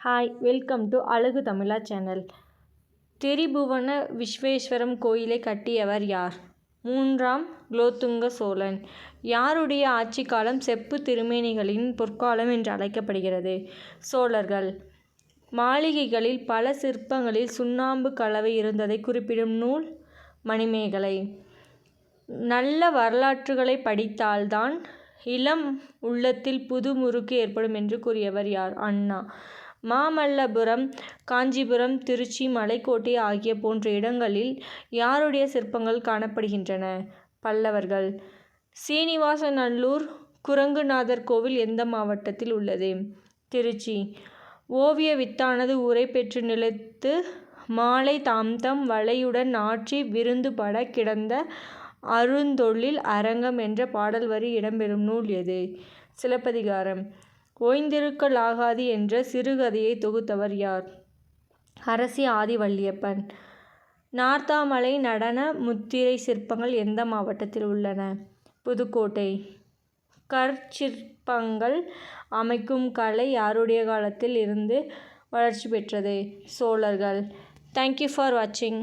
Hi, welcome to அழகு தமிழா channel. திரிபுவன விஸ்வேஸ்வரம் கோயிலை கட்டியவர் யார்? 3ஆம் குலோத்துங்க சோழன். யாருடைய ஆட்சி காலம் செப்பு திருமேனிகளின் பொற்காலம் என்று அழைக்கப்படுகிறது? சோழர்கள். மாளிகைகளில் பல சிற்பங்களில் சுண்ணாம்பு கலவை இருந்ததை குறிப்பிடும் நூல் மணிமேகலை. நல்ல வரலாற்றுகளை படித்தால்தான் இளம் உள்ளத்தில் புது முறுக்கு ஏற்படும் என்று கூறியவர் யார்? அண்ணா. மாமல்லபுரம், காஞ்சிபுரம், திருச்சி, மலைக்கோட்டை ஆகிய போன்ற இடங்களில் யாருடைய சிற்பங்கள் காணப்படுகின்றன? பல்லவர்கள். சீனிவாசநல்லூர் குரங்குநாதர் கோவில் எந்த மாவட்டத்தில் உள்ளது? திருச்சி. ஓவிய வித்தானது உரை பெற்று நிலைத்து மாலை தாம்தம் வளையுடன் ஆற்றி விருந்துபட கிடந்த அருந்தொழில் அரங்கம் என்ற பாடல் வரி இடம்பெறும் நூல் எது? சிலப்பதிகாரம். ஓய்ந்திருக்கலாகாது என்ற சிறுகதையை தொகுத்தவர் யார்? அரசி ஆதிவள்ளியப்பன். நார்த்தாமலை நடன முத்திரை சிற்பங்கள் எந்த மாவட்டத்தில் உள்ளன? புதுக்கோட்டை. கற்சிற்பங்கள் அமைக்கும் கலை யாருடைய காலத்தில் இருந்து வளர்ச்சி பெற்றது? சோழர்கள். தேங்க்யூ ஃபார் வாட்சிங்.